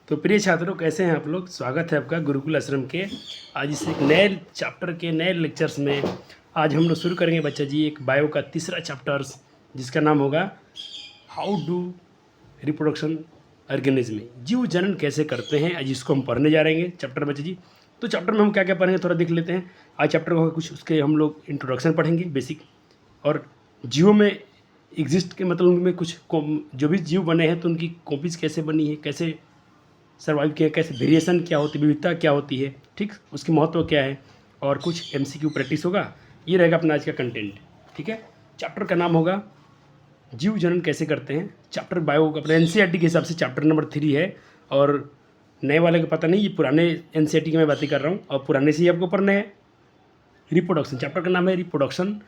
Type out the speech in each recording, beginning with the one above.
तो प्रिय छात्रों, कैसे हैं आप लोग। स्वागत है आपका गुरुकुल आश्रम के आज इस एक नए चैप्टर के नए लेक्चर्स में। आज हम लोग शुरू करेंगे बच्चा जी एक बायो का तीसरा चैप्टर्स, जिसका नाम होगा हाउ डू रिप्रोडक्शन ऑर्गेनिज्म, जीव जनन कैसे करते हैं। आज इसको हम पढ़ने जा रहे हैं चैप्टर बच्चा जी। तो चैप्टर में हम क्या क्या पढ़ेंगे थोड़ा देख लेते हैं। आज चैप्टर को कुछ उसके हम लोग इंट्रोडक्शन पढ़ेंगे बेसिक, और जीवों में एग्जिस्ट के मतलब उनमें कुछ जो भी जीव बने हैं तो उनकी कॉपीज़ कैसे बनी है, कैसे सर्वाइव किया, कैसे वेरिएशन क्या होती है, विविधता क्या होती है, ठीक, उसकी महत्व क्या है, और कुछ एमसीक्यू प्रैक्टिस होगा। ये रहेगा अपना आज का कंटेंट, ठीक है। चैप्टर का नाम होगा जीव जनन कैसे करते हैं। चैप्टर बायो अपने एनसीईआरटी के हिसाब से चैप्टर नंबर 3 है, और नए वाले को पता नहीं, ये पुराने एनसीईआरटी की मैं बातें कर रहा हूँ और पुराने से ही आपको पढ़ना है। रिप्रोडक्शन चैप्टर का नाम है रिप्रोडक्शन,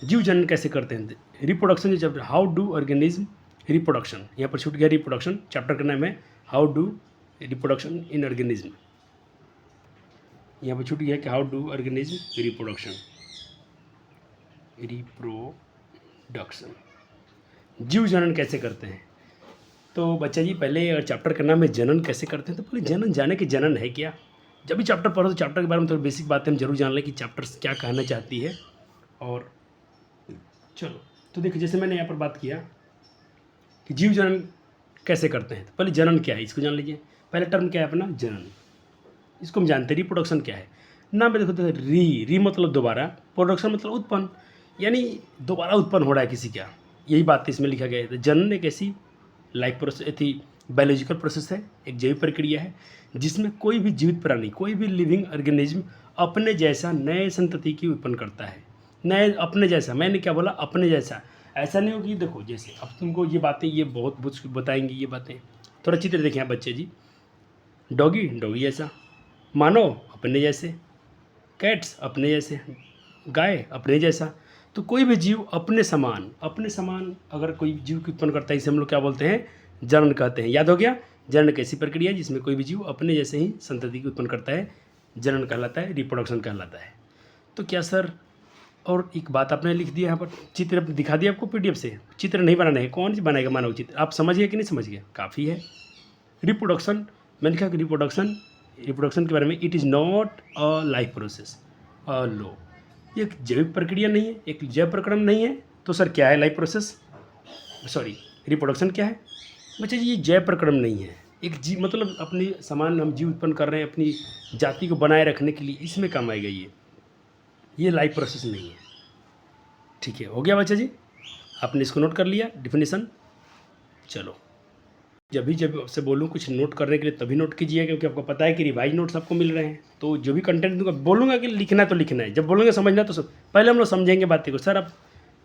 जीव जनन कैसे करते हैं। रिप्रोडक्शन जो chapter how do organism reproduction, यहाँ पर छूट गया रिप्रोडक्शन। चैप्टर का नाम है how do reproduction in organism, यहाँ पर छूट गया कि हाउ डू ऑर्गेनिज्म रिप्रोडक्शन, जीव जनन कैसे करते हैं। तो बच्चा जी पहले अगर चैप्टर का नाम है जनन कैसे करते हैं, तो पहले जनन जाने कि जनन है क्या। जब भी चैप्टर पढ़ो तो चैप्टर के बारे में थोड़ी बेसिक बातें हम जरूर जान लें कि चैप्टर क्या कहना चाहती है। और चलो, तो देखिए जैसे मैंने यहाँ पर बात किया कि जीव जनन कैसे करते हैं, तो पहले जनन क्या है इसको जान लीजिए। पहला टर्म क्या है अपना जनन, इसको हम जानते हैं। रिप्रोडक्शन क्या है, नाम पे देखो तो री मतलब दोबारा, प्रोडक्शन मतलब उत्पन्न, यानी दोबारा उत्पन्न हो रहा है किसी का, यही बात इसमें लिखा गया है। तो जनन एक ऐसी लाइफ प्रोसेस थी, बायोलॉजिकल प्रोसेस है, एक जैविक प्रक्रिया है जिसमें कोई भी जीवित प्राणी, कोई भी लिविंग ऑर्गेनिज्म अपने जैसा नए संतति की उत्पन्न करता है। नए अपने जैसा, मैंने क्या बोला, अपने जैसा। ऐसा नहीं हो कि देखो जैसे अब तुमको ये बातें ये बहुत बुक्स बताएंगी ये बातें, थोड़ा चित्र देखें आप बच्चे जी। डॉगी डॉगी जैसा, मानव अपने जैसे, कैट्स अपने जैसे, गाय अपने जैसा। तो कोई भी जीव अपने समान अगर कोई जीव की उत्पन्न करता है, इसे हम लोग क्या बोलते हैं, जनन कहते हैं। याद हो गया, जनन कैसी प्रक्रिया है जिसमें कोई भी जीव अपने जैसे ही संतति की उत्पन्न करता है, जनन कहलाता है, रिप्रोडक्शन कहलाता है। तो क्या सर, और एक बात आपने लिख दिया यहाँ पर, चित्र दिखा दिया आपको पीडीएफ से, चित्र नहीं बनाना है, कौन सी बनाएगा मानव चित्र, आप समझ गए कि नहीं समझ गए, काफ़ी है। रिप्रोडक्शन, मैंने कहा कि रिप्रोडक्शन के बारे में, it is not a life process a low, ये एक जैविक प्रक्रिया नहीं है, एक जैव प्रक्रम नहीं है। तो सर क्या है लाइफ प्रोसेस, सॉरी रिप्रोडक्शन क्या है बच्चे जी, ये जैव प्रक्रम नहीं है। एक जीव मतलब अपनी समान हम जीव उत्पन्न कर रहे हैं अपनी जाति को बनाए रखने के लिए, इसमें काम आएगा ये लाइफ प्रोसेस नहीं है। ठीक है, हो गया बच्चा जी, आपने इसको नोट कर लिया डिफिनेशन। चलो, जब आपसे बोलूँ कुछ नोट करने के लिए तभी नोट कीजिए, क्योंकि आपको पता है कि रिवाइज नोट्स आपको मिल रहे हैं। तो जो भी कंटेंट दूंगा, बोलूँगा कि लिखना तो लिखना है, जब बोलूँगा समझना तो सब, पहले हम लोग समझेंगे बातें को। सर आप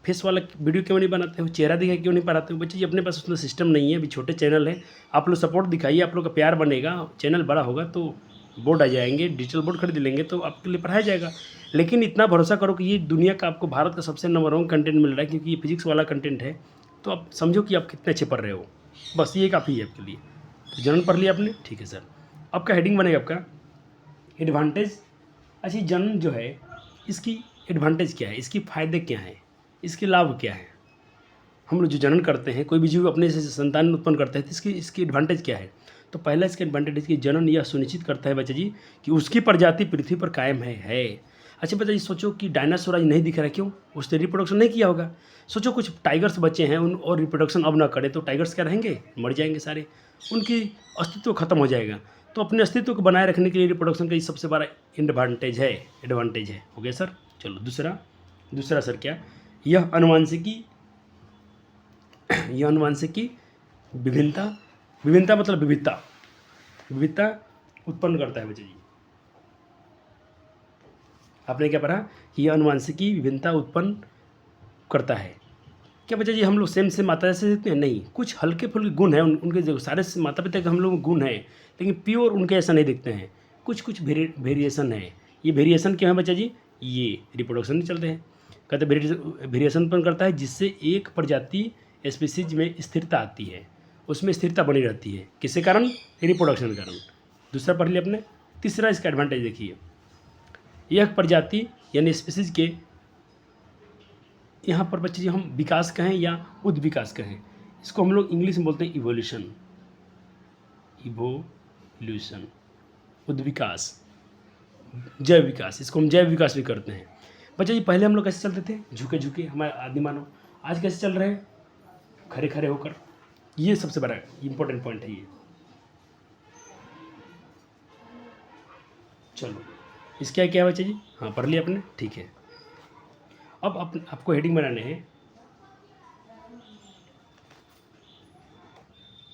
फेस वाला वीडियो क्यों नहीं बनाते हो, चेहरा दिखा क्यों नहीं बनाते हो। बच्चे जी अपने पास उसमें सिस्टम नहीं है, अभी छोटे चैनल है, आप लोग सपोर्ट दिखाइए, आप लोग का प्यार बनेगा, चैनल बड़ा होगा तो बोर्ड आ जाएंगे, डिजिटल बोर्ड खरीद लेंगे तो आपके लिए पढ़ाया जाएगा। लेकिन इतना भरोसा करो कि ये दुनिया का आपको भारत का सबसे नंबर 1 कंटेंट मिल रहा है, क्योंकि ये फिजिक्स वाला कंटेंट है। तो आप समझो कि आप कितने अच्छे पढ़ रहे हो, बस ये काफ़ी है आपके लिए। तो जनरल पढ़ लिया आपने, ठीक है सर। आपका हेडिंग बनेगा आपका एडवांटेज। अच्छा, जनन जो है इसकी एडवांटेज क्या है, इसकी फ़ायदे क्या हैं, इसके लाभ क्या है। हम लोग जो जनन करते हैं, कोई भी जीव अपने से संतान उत्पन्न करते हैं, तो इसकी एडवांटेज क्या है। तो पहला इसका एडवांटेज है कि जनन यह सुनिश्चित करता है बच्चा जी कि उसकी प्रजाति पृथ्वी पर कायम है। अच्छा बच्चा जी, सोचो कि डायनासोर आज नहीं दिख रहा है, क्यों, उसने रिप्रोडक्शन नहीं किया होगा। सोचो कुछ टाइगर्स बच्चे हैं उन और रिप्रोडक्शन अब ना करें तो टाइगर्स क्या रहेंगे, मर जाएंगे सारे, उनकी अस्तित्व खत्म हो जाएगा। तो अपने अस्तित्व को बनाए रखने के लिए रिप्रोडक्शन का ये सबसे बड़ा एडवांटेज है। हो गया सर। चलो दूसरा सर क्या, यह अनुवांशिकी विभिन्नता मतलब विविधता उत्पन्न करता है बच्चे जी। आपने क्या पढ़ा कि यह अनुवांशिकी विभिन्नता उत्पन्न करता है। क्या बच्चा जी हम लोग सेम से माता जैसे देखते हैं, नहीं, कुछ हल्के फुल्के गुण हैं उनके, जो सारे माता पिता के हम लोग गुण हैं, लेकिन प्योर उनके ऐसा नहीं दिखते हैं, कुछ वेरिएशन है। ये वेरिएशन क्यों है बच्चा जी, ये रिप्रोडक्शन नहीं चलते हैं। कहते वेरिएशन उत्पन्न करता है जिससे एक प्रजाति स्पीसीज में स्थिरता आती है, उसमें स्थिरता बनी रहती है, किसके कारण, रिप्रोडक्शन के कारण। दूसरा पढ़ लिया आपने। तीसरा इसका एडवांटेज देखिए, यह प्रजाति यानी स्पीसीज के, यहाँ पर बच्चे जी हम विकास कहें या उद्विकास कहें, इसको हम लोग इंग्लिश में बोलते हैं इवोल्यूशन। इवोल्यूशन, उद्विकास, जैव विकास, इसको हम जैव विकास भी करते हैं। बच्चा जी पहले हम लोग कैसे चलते थे, झुके झुके हमारे आदि मानव, आज कैसे चल रहे हैं, खड़े खड़े होकर। ये सबसे बड़ा इंपॉर्टेंट पॉइंट है ये। चलो इसका क्या है बच्चा जी, हाँ पढ़ लिया आपने, ठीक है। अब आपको हेडिंग बनाने हैं।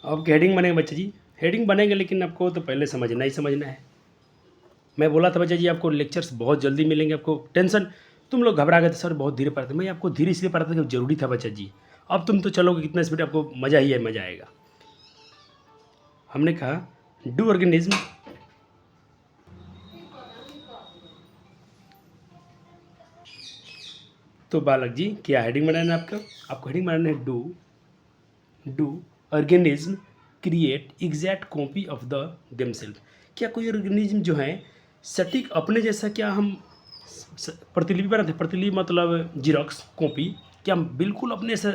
अब हेडिंग बनेंगे बच्चा जी, हेडिंग बनेंगे लेकिन आपको तो पहले समझना ही समझना है। मैं बोला था बच्चा जी आपको लेक्चर्स बहुत जल्दी मिलेंगे, आपको टेंशन, तुम लोग घबरा गए थे सर बहुत धीरे पढ़ाते, मैं आपको धीरे इसलिए पढ़ाता था कि जरूरी था बच्चा जी। अब तुम तो चलोगे कितना स्पीड, आपको मज़ा ही है, मज़ा आएगा। हमने कहा डू ऑर्गेनिज्म, तो बालक जी क्या हेडिंग बनाना है आपको हेडिंग बनाना है do organism create exact copy of the themselves. क्या कोई ऑर्गेनिज्म जो है सटीक अपने जैसा, क्या हम प्रतिलिपि बनाते हैं, प्रतिलिपि मतलब जीरोक्स कॉपी, क्या हम बिल्कुल अपने से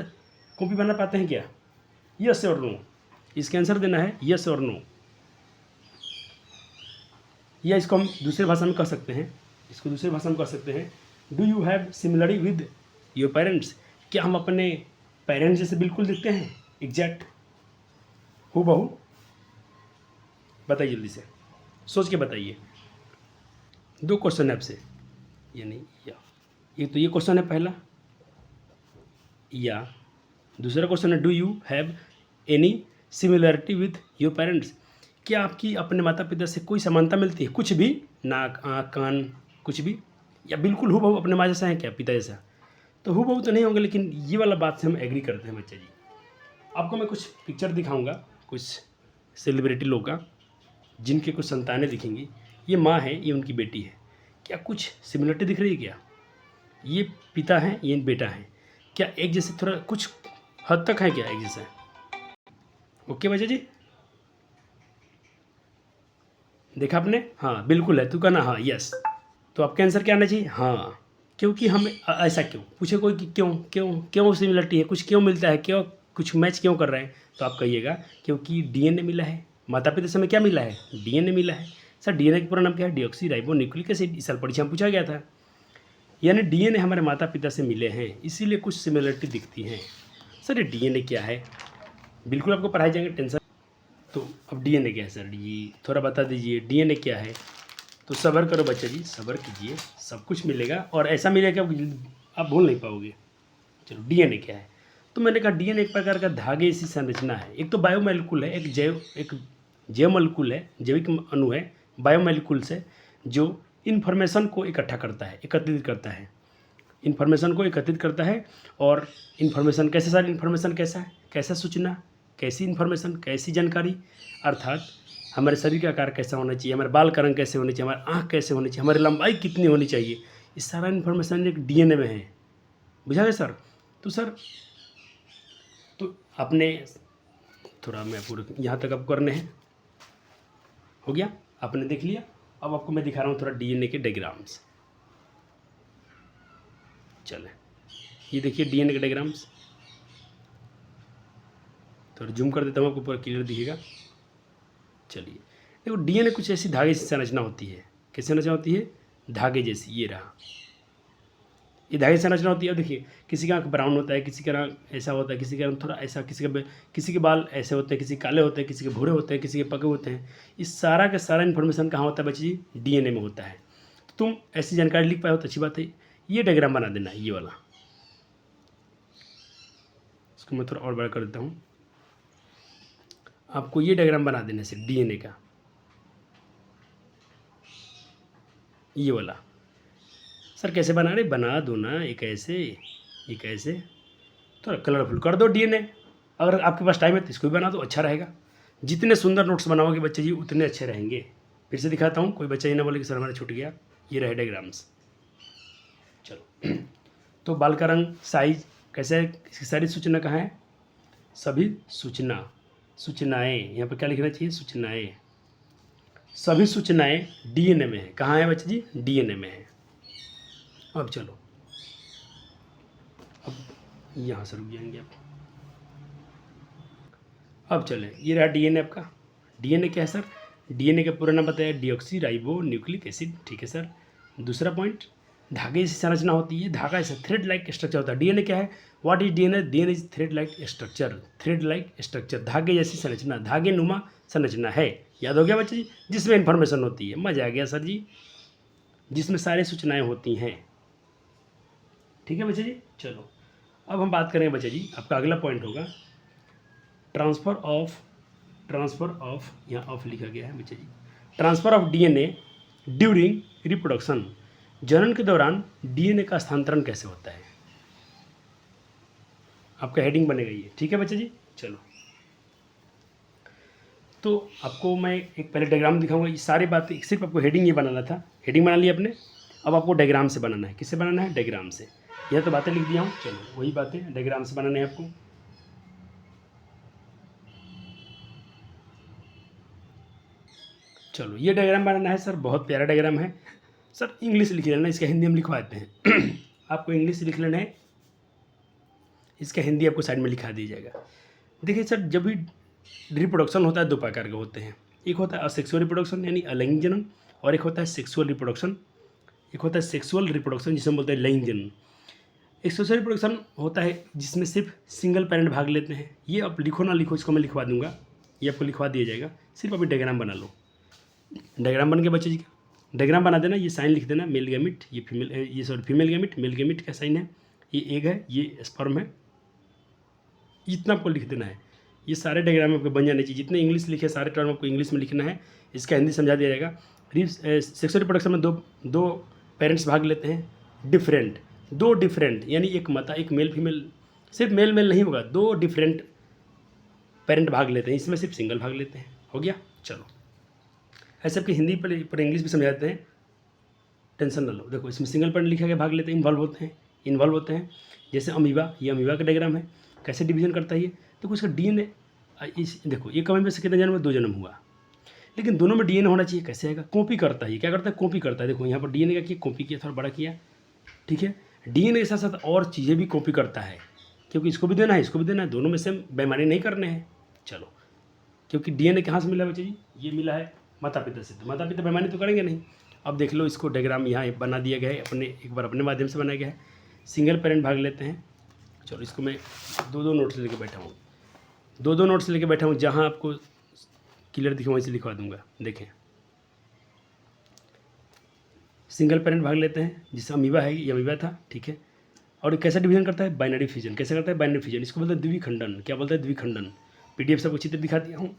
कॉपी बना पाते हैं क्या? यस और नो, इसका आंसर देना है यस और नो। या इसको हम दूसरे भाषा में कह सकते हैं, इसको दूसरे भाषा में कह सकते हैं do you have similarity with your parents. क्या हम अपने पेरेंट्स जैसे बिल्कुल दिखते हैं, एग्जैक्ट हूबहू? बताइए जल्दी से, सोच के बताइए। दो क्वेश्चन है आपसे, यानी या ये तो ये क्वेश्चन है पहला, या दूसरा क्वेश्चन है do you have any similarity with your parents. क्या आपकी अपने माता पिता से कोई समानता मिलती है, कुछ भी, नाक आँख कान कुछ भी, या बिल्कुल हूबहू अपने माँ जैसा है क्या, पिता जैसा? तो हूबहू तो नहीं होंगे, लेकिन ये वाला बात से हम एग्री करते हैं बच्चे जी। आपको मैं कुछ पिक्चर दिखाऊंगा, कुछ सेलिब्रिटी लोग का, जिनके कुछ संतानें दिखेंगी। ये माँ है, ये उनकी बेटी है, क्या कुछ सिमिलरिटी दिख रही है क्या? ये पिता हैं, ये बेटा है, क्या एक जैसे थोड़ा कुछ हद तक है क्या एक जैसा? ओके बच्चा जी, देखा आपने? हाँ बिल्कुल है, तू कहना हाँ यस। तो आपका आंसर क्या आना चाहिए? हाँ। क्योंकि हम ऐसा क्यों पूछे कोई कि क्यों क्यों क्यों सिमिलरिटी है, कुछ क्यों मिलता है, क्यों कुछ मैच क्यों कर रहे हैं, तो आप कहिएगा क्योंकि डीएनए मिला है, माता पिता से हमें क्या मिला है, डीएनए मिला है। सर डीएनए का पूरा नाम क्या है? डीऑक्सी राइबो न्यूक्लिक एसिड, इस साल परीक्षा में पूछा गया था। यानी डीएनए हमारे माता पिता से मिले हैं, इसीलिए कुछ सिमिलरिटी दिखती हैं। सर ये डीएनए क्या है? बिल्कुल आपको पढ़ाए जाएंगे, टेंशन। तो अब डीएनए क्या है सर, ये थोड़ा बता दीजिए डीएनए क्या है। तो सब्र करो बच्चा जी, सब्र कीजिए, सब कुछ मिलेगा, और ऐसा मिलेगा आप भूल नहीं पाओगे। चलो डीएनए क्या है? तो मैंने कहा डीएनए एक प्रकार का धागे सी संरचना है। एक तो बायोमोलिक्यूल है, एक जैव मोलिक्यूल है, जैविक अणु है, बायोमोलिक्यूल से जो इन्फॉर्मेशन को इकट्ठा करता है, एकत्रित करता है, इन्फॉर्मेशन को एकत्रित करता है। और इन्फॉर्मेशन कैसे, सारी इन्फॉर्मेशन कैसा है, कैसा सूचना, कैसी इन्फॉर्मेशन, कैसी जानकारी, अर्थात हमारे शरीर का आकार कैसा होना चाहिए, हमारे बाल का रंग कैसे होने चाहिए, हमारे आँख कैसे होनी चाहिए, हमारी लंबाई कितनी होनी चाहिए, ये सारा इन्फॉर्मेशन एक डीएनए में है। बुझा गया सर? तो सर तो आपने थोड़ा, मैं पूरा यहाँ तक आपको करने हैं, हो गया, आपने देख लिया। अब आपको मैं दिखा रहा हूँ थोड़ा डीएनए के डायग्राम्स। चले ये देखिए डीएनए के डायग्राम्स, थोड़ा जूम कर देता हूँ, आपको पूरा क्लियर दिखेगा। चलिए देखो, डीएनए कुछ ऐसी धागे जैसी संरचना होती है। कैसी संरचना होती है? धागे जैसी। ये रहा, ये धागे संरचना होती है। देखिए किसी का आँख ब्राउन होता है, किसी का रंग ऐसा होता है, किसी का रंग थोड़ा ऐसा, किसी के बाल ऐसे होते हैं, किसी काले होते हैं, किसी के भूरे होते हैं, किसी के पके होते हैं। इस सारा का सारा इन्फॉर्मेशन कहाँ होता है बच्चे जी? डीएनए में होता है। तो तुम ऐसी जानकारी लिख पाए हो तो अच्छी बात है। ये डायग्राम बना देना है, ये वाला, इसको मैं थोड़ा और बड़ा कर देता हूँ। आपको ये डायग्राम बना देना है डीएनए का, ये वाला। सर कैसे बना रहे? बना दो ना, एक ऐसे, एक ऐसे, थोड़ा कलरफुल कर दो डीएनए। अगर आपके पास टाइम है तो इसको भी बना दो, अच्छा रहेगा। जितने सुंदर नोट्स बनाओगे बच्चे जी उतने अच्छे रहेंगे। फिर से दिखाता हूँ, कोई बच्चा ये ना बोले कि सर हमारा छूट गया। ये रहे डायग्राम्स। चलो तो बाल का रंग, साइज कैसे है, इसकी सारी सूचना कहाँ है? सभी सूचनाएँ, यहाँ पर क्या लिखना चाहिए? सूचनाएँ। सभी सूचनाएँ डीएनए में है। कहाँ है बच्चे जी? डीएनए में है। अब चलो, अब यहाँ से रुक जाएंगे आप। अब चलें, ये रहा डीएनए आपका, डीएनए क्या है सर? डीएनए का पूरा नाम बताया, डीऑक्सी राइबो न्यूक्लिक एसिड, ठीक है सर। दूसरा पॉइंट, धागे जैसी संरचना होती है, धागा ऐसा थ्रेड लाइक स्ट्रक्चर होता है। डीएनए क्या है? What is DNA? DNA is thread like structure, thread like structure, धागे जैसी संरचना, धागे नुमा संरचना है। याद हो गया बच्चे जी? जिसमें इन्फॉर्मेशन होती है। मजा आ गया सर जी, जिसमें सारी सूचनाएं होती हैं। ठीक है बच्चे जी। चलो अब हम बात करेंगे बच्चे जी, आपका अगला पॉइंट होगा ट्रांसफ़र ऑफ, यहाँ ऑफ लिखा गया है बच्चे जी, transfer of DNA during reproduction, जनन के दौरान डीएनए का स्थानांतरण कैसे होता है, आपका हेडिंग बनेगा ये। ठीक है बच्चे जी। चलो तो आपको मैं एक पहले डायग्राम दिखाऊंगा, ये सारी बातें सिर्फ आपको हेडिंग ये बनाना था, हेडिंग बना लिया आपने। अब आपको डायग्राम से बनाना है। किससे बनाना है? डायग्राम से। यह तो बातें लिख दिया हूँ, चलो वही बातें डायग्राम से बनाने हैं आपको। चलो ये डायग्राम बनाना है सर, बहुत प्यारा डायग्राम है सर। इंग्लिश लिख लेना, इसका हिंदी हम लिखवा देते हैं आपको इंग्लिश लिख लेना है, इसका हिंदी आपको साइड में लिखा दिया जाएगा। देखिए सर, जब भी रिप्रोडक्शन होता है दो प्रकार के होते हैं, एक होता है असेक्सुअल रिप्रोडक्शन यानी अलैंगिक जनन, और एक होता है सेक्सुअल रिप्रोडक्शन। एक होता है सेक्सुअल रिप्रोडक्शन जिसे हम बोलते हैं लैंगिक जनन। एक सोशल रिप्रोडक्शन होता है जिसमें सिर्फ सिंगल पेरेंट भाग लेते हैं। ये आप लिखो ना लिखो, इसको मैं लिखवा दूंगा, ये आपको लिखवा दिया जाएगा, सिर्फ अभी डायग्राम बना लो। डायग्राम बन के बच्चे जी का डायग्राम बना देना, ये साइन लिख देना, मेल गैमिट, ये फीमेल, ये sorry female gamete, male gamete का साइन है, ये एग है, ये स्पर्म है, इतना आपको लिख देना है। ये सारे डायग्राम आपको बन जाने चाहिए, जितने इंग्लिश लिखे सारे टर्म आपको इंग्लिश में लिखना है, इसका हिंदी समझा दिया जाएगा। सेक्सुअल रिप्रोडक्शन में दो पेरेंट्स भाग लेते हैं, डिफरेंट, दो डिफरेंट यानी एक माता एक मेल फीमेल, सिर्फ मेल मेल नहीं होगा, दो डिफरेंट पेरेंट भाग लेते हैं, इसमें सिर्फ सिंगल भाग लेते हैं। हो गया। चलो ऐसे आपकी हिंदी पर इंग्लिश भी समझाते हैं, टेंशन ना लो। देखो इसमें सिंगल पेरेंट लिखा गया भाग लेते हैं, इन्वॉल्व होते हैं। जैसे अमीबा, ये अमीबा का डायग्राम है, कैसे डिवीजन करता है ये। देखो इसका डीएनए, इस देखो ये कमी में से कितने जन्म में? 2 जन्म हुआ, लेकिन दोनों में डीएनए होना चाहिए। कैसे आएगा? कॉपी करता है, ये क्या करता है? कॉपी करता है। देखो यहाँ पर डीएनए का किया, कॉपी किया, थोड़ा बड़ा किया, ठीक है। डीएनए के साथ साथ और चीज़ें भी कॉपी करता है, क्योंकि इसको भी देना है, इसको भी देना है, दोनों में से बेईमानी नहीं करने हैं। चलो, क्योंकि डीएनए कहाँ से मिला बच्चे जी? ये मिला है माता पिता से, तो माता पिता बेईमानी तो करेंगे नहीं। अब देख लो, इसको डायग्राम यहाँ बना दिया गया है, अपने एक बार अपने माध्यम से बनाया गया है। सिंगल पेरेंट भाग लेते हैं। चलो इसको मैं 2 नोट्स लेके बैठा हूँ, 2 नोट्स लेके बैठा हूँ, जहाँ आपको क्लियर दिखे वहीं से लिखवा दूंगा। देखें, सिंगल पेरेंट भाग लेते हैं, जिससे अमीबा है, ये अमीबा था, ठीक है। और ये कैसा डिवीजन करता है? Binary fission. कैसे करता है? Binary fission. इसको बोलते हैं द्विखंडन। क्या बोलते हैं? द्विखंडन। पीडीएफ सबको चित्र दिखा दिया हूँ।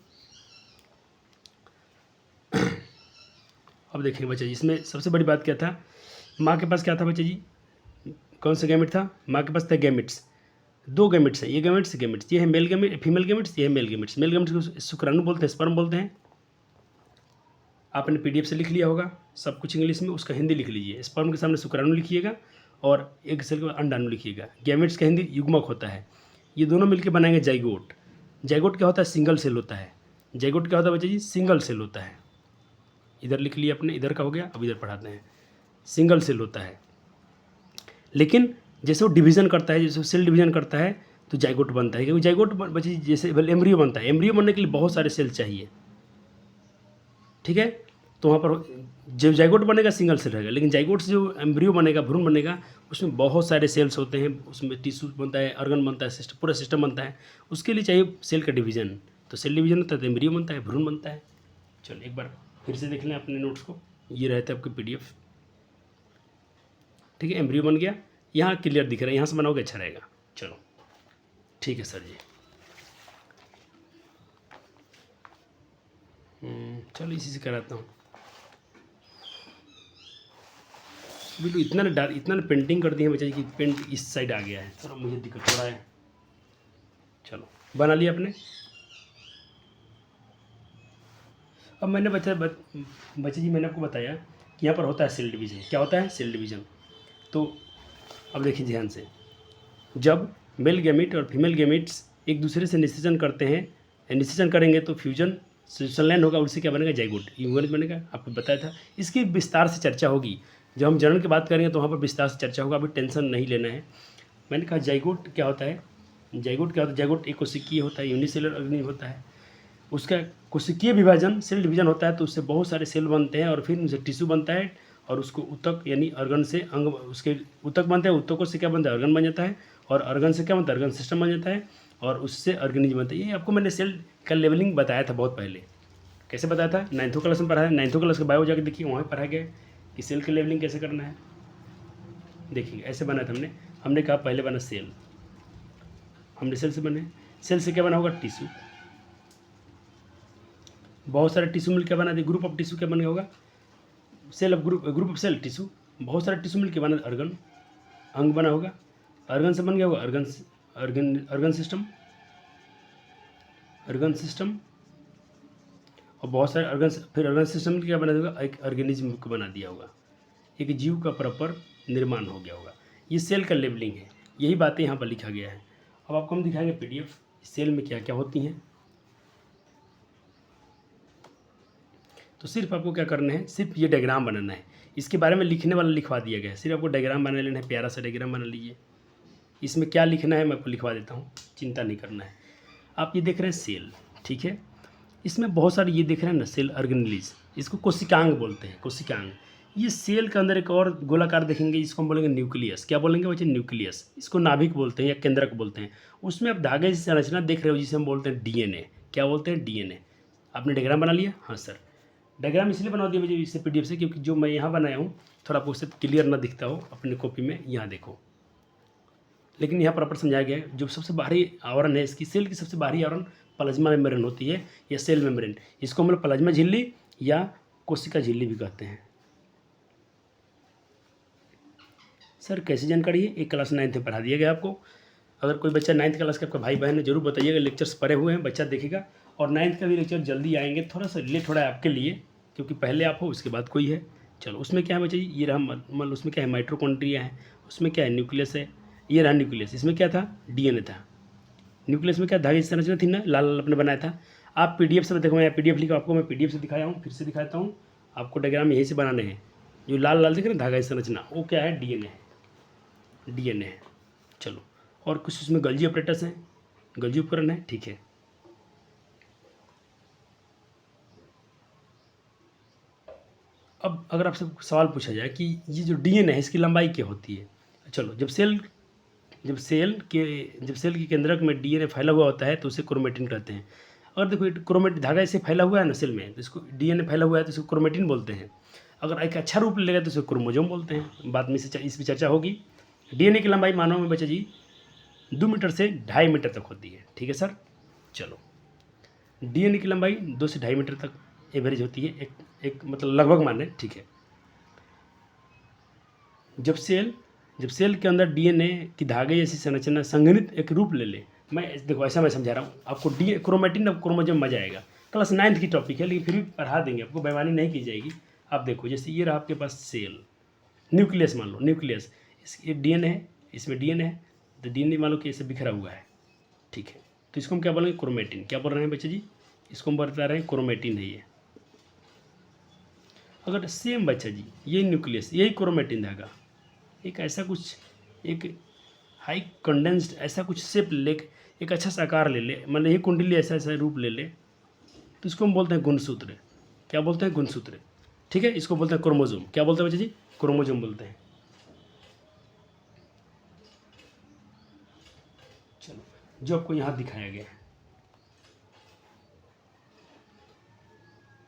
अब देखेंगे बच्चे जी, इसमें सबसे बड़ी बात क्या था? माँ के पास क्या था बच्चे जी? कौन सा गैमेट था? माँ के पास थे गैमेट्स, 2 गैमेट्स हैं, ये गैमेट्स, ये है मेल गैमेट, फीमेल गैमेट्स, ये है मेल गैमेट्स। मेल गैमेट्स को शुक्राणु बोलते हैं, स्पर्म बोलते हैं। आपने पीडीएफ से लिख लिया होगा सब कुछ इंग्लिश में, उसका हिंदी लिख लीजिए। स्पर्म के सामने शुक्राणु लिखिएगा और एक सेल के बाद अंडाणु लिखिएगा। गैमेट्स का हिंदी युग्मक होता है। ये दोनों मिलकर बनाएंगे जाइगोट। जाइगोट क्या होता है? सिंगल सेल होता है। जाइगोट क्या होता है बच्चे जी? सिंगल सेल होता है। इधर लिख लिया आपने, इधर का हो गया, अब इधर पढ़ाते हैं। सिंगल सेल होता है, लेकिन जैसे वो डिवीज़न करता है, जैसे सेल डिवीज़न करता है तो जाइगोट बनता है। क्योंकि जाइगोट बच्चे जैसे एम्ब्रियो बनता है, एम्ब्रियो बनने के लिए बहुत सारे सेल चाहिए, ठीक है। तो वहाँ पर जब जाइगोट बनेगा सिंगल सेल रहेगा, लेकिन जाइगोट से जो एम्ब्रियो बनेगा, भ्रूण बनेगा, उसमें बहुत सारे सेल्स होते हैं, उसमें टिश्यू बनता है, ऑर्गन बनता है, सिस्टम, पूरा सिस्टम बनता है। उसके लिए चाहिए सेल का डिवीजन। तो सेल डिवीजन होता है तो एम्ब्रियो बनता है, भ्रूण बनता है। चलो एक बार फिर से देख लें अपने नोट्स को, ये रहता है आपके पीडीएफ, ठीक है। एम्ब्रियो बन गया, यहाँ क्लियर दिख रहा है, यहाँ से बनाओगे अच्छा रहेगा। चलो ठीक है सर जी। चलो इसी से कराता हूँ। बिल्कुल इतना ना पेंटिंग कर दी है बच्चे कि पेंट इस साइड आ गया है, थोड़ा मुझे दिक्कत हो रहा है। चलो बना लिया आपने। अब मैंने बच्चे जी मैंने आपको बताया कि यहाँ पर होता है सेल डिवीज़न। क्या होता है? Cell division. तो अब देखिए ध्यान से, जब मेल गैमेट और फीमेल गैमेट्स एक दूसरे से निषेचन करते हैं, निषेचन करेंगे तो फ्यूजन संलयन होगा, उससे क्या बनेगा? जाइगोट, यूनिट बनेगा। आपको बताया था, इसकी विस्तार से चर्चा होगी जब हम जनन की बात करेंगे, तो वहाँ पर विस्तार से चर्चा होगा, अभी टेंशन नहीं लेना है। मैंने कहा जाइगोट क्या होता है? जाइगोट क्या होता है? जाइगोट एक कोशिकीय होता है, यूनिसेलुलर ऑर्गेनिज्म होता है। उसका कोशिकीय विभाजन सेल डिवीजन होता है तो उससे बहुत सारे सेल बनते हैं और फिर उनसे टिश्यू बनता है और उसको ऊतक यानी अर्गन से अंग उसके ऊतक बनते हैं, ऊतकों से क्या बनता है अर्गन बन जाता है और अर्गन से क्या बनता है अर्गन सिस्टम बन जाता है और उससे ऑर्गेनिज्म बनता है। ये आपको मैंने सेल का लेवलिंग बताया था बहुत पहले। कैसे बताया था? 9th क्लास में पढ़ाया। 9th क्लास का बायो जाकर देखिए, वहाँ पढ़ाया गया कि सेल की लेवलिंग कैसे करना है। देखिए ऐसे बना था हमने कहा पहले बना सेल, हमने सेल से बने, सेल से क्या बना होगा टिश्यू, बहुत सारे टिश्यू मिलकर बना दिए, ग्रुप ऑफ टिश्यू क्या बन गया होगा cell of group of cell tissue, बहुत सारे टिश्यू मिलकर बना अर्गन, अंग बना होगा, अर्गन से बन गया होगा अर्गन सिस्टम, अर्गन सिस्टम और बहुत सारे अर्गन, फिर अर्गन सिस्टम क्या बना देगा एक ऑर्गेनिज्म को बना दिया होगा, एक जीव का प्रॉपर निर्माण हो गया होगा। ये सेल का लेबलिंग है, यही बातें यहाँ पर लिखा गया है। अब आपको हम दिखाएंगे पीडीएफ सेल में क्या क्या होती हैं। तो सिर्फ आपको क्या करना है, सिर्फ ये डायग्राम बनाना है, इसके बारे में लिखने वाला लिखवा दिया गया है, सिर्फ आपको डायग्राम बना लेना है, प्यारा सा डायग्राम बना लीजिए। इसमें क्या लिखना है मैं आपको लिखवा देता हूँ, चिंता नहीं करना है। आप ये देख रहे हैं सेल, ठीक है, इसमें बहुत सारे ये देख रहे हैं ना सेल ऑर्गेनेलिज, इसको कोशिकांग बोलते हैं, कोशिकांग। ये सेल के अंदर एक और गोलाकार देखेंगे, इसको हम बोलेंगे न्यूक्लियस। क्या बोलेंगे बच्चे? न्यूक्लियस। इसको नाभिक बोलते हैं या केंद्रक बोलते हैं। उसमें आप धागे की संरचना देख रहे हो जिसे हम बोलते हैं डीएनए। क्या बोलते हैं? डीएनए। आपने डायग्राम बना लिया? हाँ सर। डायग्राम इसलिए बना दिया मुझे इससे पीडीएफ से क्योंकि जो मैं यहाँ बनाया हूँ थोड़ा आपको उससे क्लियर ना दिखता हो अपने कॉपी में, यहाँ देखो। लेकिन यहाँ प्रॉपर समझाया गया है। जो सबसे बाहरी आवरण है इसकी, सेल की सबसे बाहरी आवरण प्लाज्मा मेम्ब्रेन होती है या सेल मेम्ब्रेन। इसको हम लोग प्लाज्मा झिल्ली या कोशिका झिल्ली भी कहते हैं। सर कैसी जानकारी है? एक क्लास 9th में पढ़ा दिया गया आपको। अगर कोई बच्चा 9th क्लास का आपका भाई बहन है जरूर बताइएगा, लेक्चर्स पढ़े हुए हैं बच्चा देखेगा। और 9th का भी लेक्चर जल्दी आएंगे, थोड़ा सा लेट हो रहा है आपके लिए क्योंकि पहले आप हो उसके बाद कोई है। चलो उसमें क्या है बच्चा जी, ये रहा मान लो उसमें क्या है माइटोकॉन्ड्रिया है, उसमें क्या है न्यूक्लियस है, ये रहा न्यूक्लियस, इसमें क्या था डीएनए था। न्यूक्लियस में क्या धागे की संरचना थी ना, लाल लाल अपने बनाया था। आप पीडीएफ से देखो, मैं पीडीएफ लिखा आपको, मैं पीडीएफ से दिखाया हूँ, फिर से दिखाता हूँ आपको। डायग्राम यहीं से बनाने हैं। जो लाल लाल दिख रहे हैं धागा की संरचना, वो क्या है? डीएनए है, डीएनए है। चलो और कुछ उसमें गल्जी ऑपरेटर्स हैं, गल्जी उपकरण है, ठीक है। अब अगर आपसे सवाल पूछा जाए कि ये जो डीएनए है इसकी लंबाई क्या होती है, चलो जब सेल के केंद्रक में डीएनए फैला हुआ होता है तो उसे क्रोमेटिन कहते हैं। अगर देखो क्रोमेटिन धागा ऐसे फैला हुआ है ना सेल में, तो इसको डीएनए फैला हुआ है तो इसको क्रोमेटिन बोलते हैं। अगर एक अच्छा रूप लेगा तो इसे क्रोमोजोम बोलते हैं। बाद में इस पर चर्चा होगी। डीएनए की लंबाई मानव में बच्चा जी 2 मीटर से 2.5 मीटर तक होती है, ठीक है सर। चलो डीएनए की लंबाई 2 से 2.5 मीटर तक एवरेज होती है, एक मतलब लगभग माने, ठीक है। जब सेल के अंदर डीएनए की धागे जैसी संरचना संघनित एक रूप ले ले, मैं देखो ऐसा मैं समझा रहा हूँ आपको, डी क्रोमेटिन और क्रोमोजोम मजा आएगा। क्लास 9th की टॉपिक है लेकिन फिर भी पढ़ा देंगे आपको, बेईमानी नहीं की जाएगी। आप देखो जैसे ये रहा आपके पास सेल, न्यूक्लियस मान लो, न्यूक्लियस इसके डीएनए है, इसमें डीएनए है, तो डीएनए मान लो कि ऐसे बिखरा हुआ है, ठीक है। तो इसको हम क्या बोलेंगे? क्रोमेटिन। क्या बोल रहे हैं बच्चे जी? इसको हम बता रहे हैं क्रोमेटिन है ये। अगर सेम बच्चा जी ये न्यूक्लियस, यही क्रोमेटिन धागा, एक ऐसा कुछ एक हाई कंडेंस्ड ऐसा कुछ शेप ले, एक अच्छा सा आकार ले ले, मतलब ये कुंडली ऐसा ऐसा रूप ले ले, तो इसको हम बोलते हैं गुणसूत्र। क्या बोलते हैं? गुणसूत्र, ठीक है। इसको बोलते हैं क्रोमोजोम। क्या बोलते हैं बच्चे जी? क्रोमोजोम बोलते हैं। चलो जो आपको यहाँ दिखाया गया है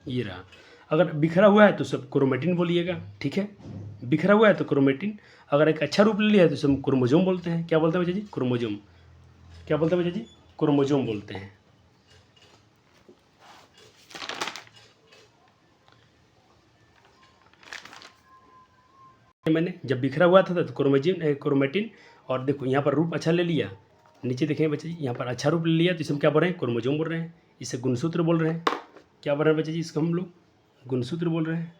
ये रहा। अगर बिखरा हुआ है तो सब क्रोमेटिन बोलिएगा, ठीक है। बिखरा हुआ है तो क्रोमेटिन। अगर एक अच्छा रूप ले लिया है तो सब क्रोमोजोम बोलते हैं। क्या बोलते हैं बच्चा जी? क्रोमोजोम। क्या बोलते हैं बच्चा जी? क्रोमोजोम बोलते हैं। मैंने जब बिखरा हुआ था तो क्रोमेटिन, और देखो यहाँ पर रूप अच्छा ले लिया, नीचे देखें बच्चे जी यहाँ पर अच्छा रूप ले लिया तो इसे हम क्या बोल रहे हैं? क्रोमोजोम बोल रहे हैं। इसे गुणसूत्र बोल रहे हैं। क्या बोल रहे हैं बच्चे जी? इसको हम लोग गुणसूत्र बोल रहे हैं।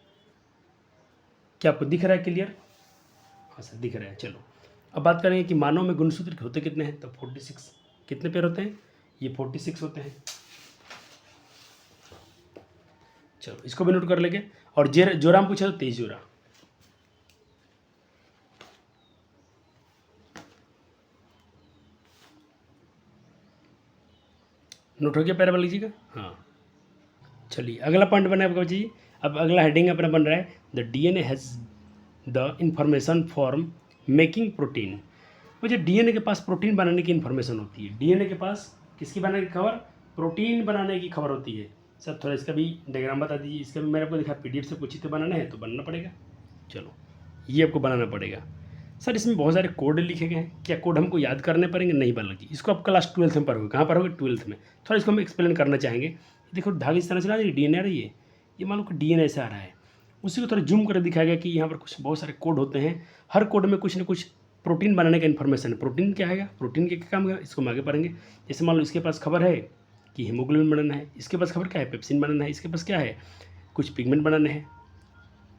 क्या आपको दिख रहा है क्लियर? हाँ सर दिख रहा है। चलो अब बात करेंगे कि मानव में गुणसूत्र होते कितने हैं, तो 46। कितने पेयर होते हैं? ये 46 होते हैं। चलो इसको भी नोट कर लेंगे। और जोराम पूछा तो 23 जोरा। नोट हो गया? पैरा वाला लीजिएगा। हाँ चलिए अगला पॉइंट बना है आपका बच्चे जी। अब अगला हेडिंग अपना बन रहा है the DNA has the information for making protein. मुझे डीएनए के पास प्रोटीन बनाने की इन्फॉर्मेशन होती है। डीएनए के पास किसकी बनाने की खबर? प्रोटीन बनाने की खबर होती है। सर थोड़ा इसका भी डायग्राम बता दीजिए। इसका भी मैंने आपको देखा पीडीएफ से कुछ ही तो बनाना है, तो बनाना पड़ेगा। चलो ये आपको बनाना पड़ेगा। सर इसमें बहुत सारे कोड लिखे गए हैं, क्या कोड हमको याद करने पड़ेंगे? नहीं बालक जी, इसको आप क्लास 12th में पढ़ोगे। कहाँ पढ़ोगे? 12th में। थोड़ा इसको हम एक्सप्लेन करना चाहेंगे। देखो धागे संरचना डीएनए आ रही है, ये मान लो कि डीएनए ऐसा आ रहा है, उसी को थोड़ा जूम कर दिखाया गया कि यहाँ पर कुछ बहुत सारे कोड होते हैं। हर कोड में कुछ ना कुछ प्रोटीन बनाने का इन्फॉर्मेशन है। प्रोटीन क्या है? प्रोटीन के क्या काम है, इसको हम आगे पढ़ेंगे। जैसे मान लो इसके पास खबर है कि हीमोग्लोबिन बनाना है, इसके पास खबर क्या है? पेप्सिन बनाना है, इसके पास क्या है? कुछ पिगमेंट बनाने हैं।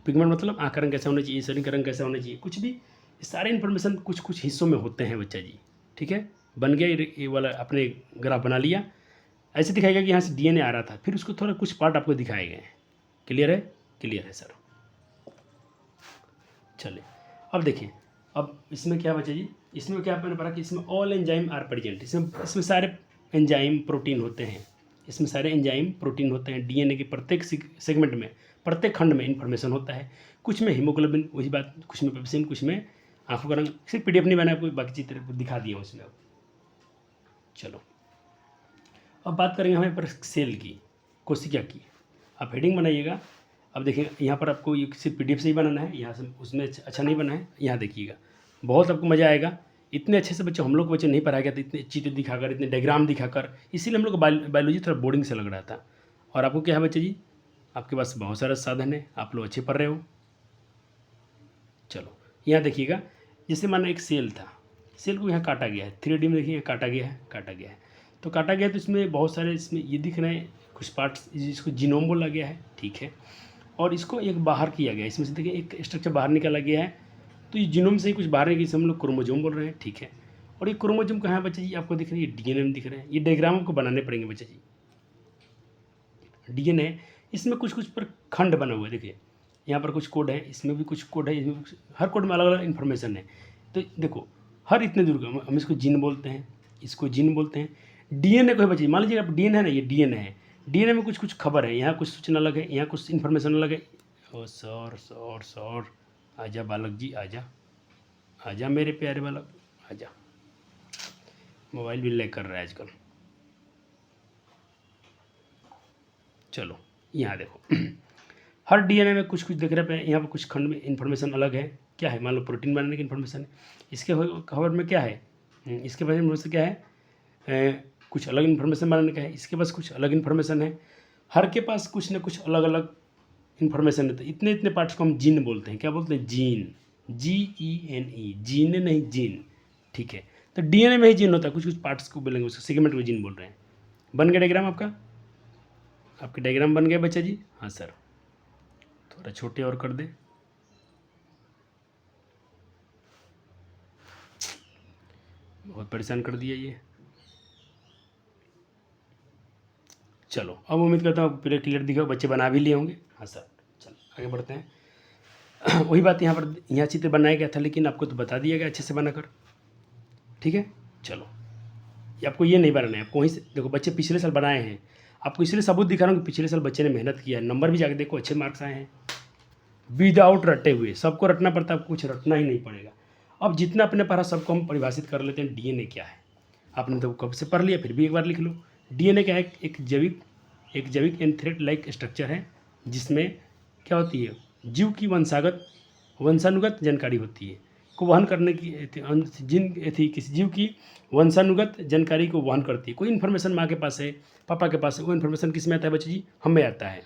पिगमेंट मतलब आँख का रंग कैसा होना चाहिए, शरीर का रंग कैसा होना चाहिए, कुछ भी। ये सारे इन्फॉर्मेशन कुछ कुछ हिस्सों में होते हैं बच्चा जी। ठीक है, बन गया ये वाला, अपने ग्राफ बना लिया। ऐसे दिखाएगा कि यहाँ से डीएनए आ रहा था, फिर उसको थोड़ा कुछ पार्ट आपको दिखाए गए हैं। क्लियर है? क्लियर है सर। चलिए अब देखिए, अब इसमें क्या बचा जी, इसमें क्या मैंने पढ़ा कि इसमें ऑल एंजाइम आर प्रेजेंट। इसमें सारे एंजाइम प्रोटीन होते हैं। इसमें सारे एंजाइम प्रोटीन होते हैं। डीएनए के प्रत्येक सेगमेंट में, प्रत्येक खंड में इन्फॉर्मेशन होता है। कुछ में हीमोग्लोबिन, वही बात, कुछ में पेप्सिन, कुछ में आंखों का रंग। सिर्फ पीडीएफ नहीं, मैंने आपको बाकी चित्र दिखा दिया हूँ इसमें। चलो अब बात करेंगे हमें पर सेल की, कोशिका की। आप हेडिंग बनाइएगा। अब देखिए यहाँ पर आपको ये सिर्फ पीडीएफ से ही बनाना है, यहाँ से उसमें अच्छा नहीं बना है। यहाँ देखिएगा, बहुत आपको मज़ा आएगा। इतने अच्छे से बच्चे, हम लोग को बच्चे नहीं पढ़ाया गया था, इतने चित्र दिखाकर, इतने डायग्राम दिखाकर, इसीलिए हम लोग को बायोलॉजी थोड़ा बोरिंग से लग रहा था। और आपको क्या है बच्चे जी, आपके पास बहुत सारा साधन है, आप लोग अच्छे पढ़ रहे हो। चलो यहाँ देखिएगा, जैसे माना एक सेल था, सेल को यहाँ काटा गया है, 3D में देखिए काटा गया है, काटा गया है। तो काटा गया तो इसमें बहुत सारे, इसमें ये दिख रहे हैं कुछ पार्ट्स, जिसको जीनोम बोला गया है। ठीक है, और इसको एक बाहर किया गया है, इसमें से देखिए एक स्ट्रक्चर बाहर निकाला गया है। तो ये जीनोम से ही कुछ बाहर निकली, हम लोग क्रोमोजोम बोल रहे हैं। ठीक है, और ये क्रोमोजोम कहाँ है बच्चे जी? आपको दिख रही है डीएनए में दिख रहे हैं। ये डायग्राम आपको बनाने पड़ेंगे बच्चे जी। डीएनए, इसमें कुछ कुछ पर खंड बना हुआ है। देखिए यहाँ पर कुछ कोड है, इसमें भी कुछ कोड है, इसमें भी हर कोड में अलग अलग इन्फॉर्मेशन है। तो देखो हर इतने दूर का, हम इसको जीन बोलते हैं, इसको जीन बोलते हैं। डीएनए को है बच्चे, मान लीजिए आप डीएनए है ना, ये डीएनए है। डीएनए में कुछ कुछ खबर है, यहाँ कुछ सूचना अलग है, यहाँ कुछ इन्फॉर्मेशन अलग है। ओ सर आजा बालक जी, आजा आजा मेरे प्यारे बालक, आजा। मोबाइल भी लैग कर रहा है आजकल। चलो यहाँ देखो हर डीएनए में कुछ कुछ दिख रहा है। यहाँ पर कुछ खंड में इन्फॉर्मेशन अलग है। क्या है? मान लो प्रोटीन बनाने की इन्फॉर्मेशन है। इसके खबर में क्या है? इसके बारे में क्या है? कुछ अलग इन्फॉर्मेशन बनाने का है। इसके पास कुछ अलग इन्फॉर्मेशन है। हर के पास कुछ ना कुछ अलग अलग इन्फॉर्मेशन है। तो इतने इतने पार्ट्स को हम जीन बोलते हैं। क्या बोलते हैं? जीन, GENE, जीन नहीं, जीन। ठीक है, तो डीएनए में ही जीन होता है। कुछ कुछ पार्ट्स को बोलेंगे, उसको सेगमेंट को जीन बोल रहे हैं। बन गया डायग्राम आपका? आपके डायग्राम बन गया बच्चा जी? हाँ सर, थोड़ा छोटे और कर दे। बहुत परेशान कर दिया ये। चलो अब उम्मीद करता हूँ पूरे क्लियर दिखा, बच्चे बना भी लिए होंगे। हाँ सर, चलो आगे बढ़ते हैं। वही बात यहाँ पर, यहाँ चित्र बनाया गया था, लेकिन आपको तो बता दिया गया अच्छे से बनाकर। ठीक है, चलो ये आपको ये नहीं बनाना है, आपको वहीं से देखो, बच्चे पिछले साल बनाए हैं। आपको इसलिए सबूत दिखा रहा हूँ कि पिछले साल बच्चे ने मेहनत किया है। नंबर भी जाके देखो, अच्छे मार्क्स आए हैं विदाउट रटे हुए। सबको रटना पड़ता है, आपको कुछ रटना ही नहीं पड़ेगा। अब जितना अपने पढ़ा सबको हम परिभाषित कर लेते हैं। डीएनए क्या है? आपने तो कब से पढ़ लिया, फिर भी एक बार लिख लो। डीएनए क्या है? एक जैविक एंथ्रेट लाइक स्ट्रक्चर है, जिसमें क्या होती है? जीव की वंशानुगत जानकारी होती है, को वहन करने की किसी जीव की वंशानुगत जानकारी को वहन करती है। कोई इन्फॉर्मेशन माँ के पास है, पापा के पास है, वो इन्फॉर्मेशन किस में आता है बच्चे जी? हम में आता है।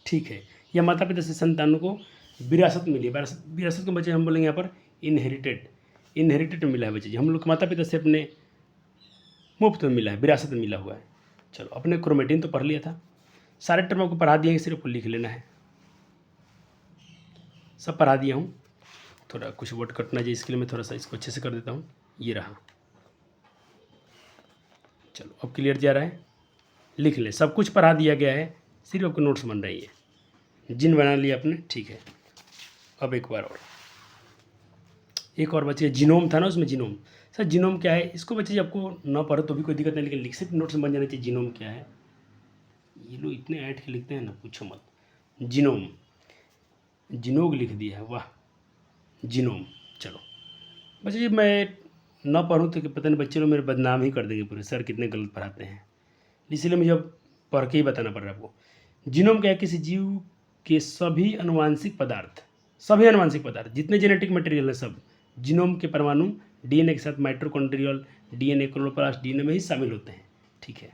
ठीक है, या माता पिता से संतानों को विरासत मिली है। विरासत को बच्चे हम बोलेंगे यहाँ पर इनहेरिटेड मिला है बच्चे जी। हम लोग माता पिता से अपने मुफ्त में मिला है, विरासत में मिला हुआ है। चलो अपने क्रोमेटिन तो पढ़ लिया था, सारे टर्म आपको पढ़ा दिए हैं, सिर्फ लिख लेना है। सब पढ़ा दिया हूँ। थोड़ा कुछ वर्ड कटना चाहिए, इसके लिए मैं थोड़ा सा इसको अच्छे से कर देता हूँ। ये रहा, चलो अब क्लियर जा रहा है। लिख ले, सब कुछ पढ़ा दिया गया है, सिर्फ आपको नोट्स बन रही है। जिन बना लिया आपने, ठीक है। अब एक और बच्चे, जीनोम था ना, उसमें जीनोम। सर जीनोम क्या है? इसको बच्चे आपको ना पढ़ो तो भी कोई दिक्कत नहीं, लेकिन लिख सिर्फ नोट्स में बन जाना चाहिए। जीनोम क्या है? ये लोग इतने ऐड के लिखते हैं ना, पूछो मत। जीनोम, जीनोग लिख दिया है, वाह, जीनोम। चलो बच्चे जी, मैं ना पढ़ूँ तो कि पता नहीं बच्चे लोग मेरे बदनाम ही कर देंगे पूरे, सर कितने गलत पढ़ाते हैं, इसीलिए मुझे अब पढ़ के ही बताना पड़ रहा है आपको। जीनोम क्या है? किसी जीव के सभी अनुवांशिक पदार्थ, सभी अनुवांशिक पदार्थ जितने जेनेटिक मटेरियल है सब जीनोम के परमाणु डीएनए के साथ माइटोकॉन्ड्रियल डीएनए, क्लोरोप्लास्ट डीएनए में ही शामिल होते हैं। ठीक है,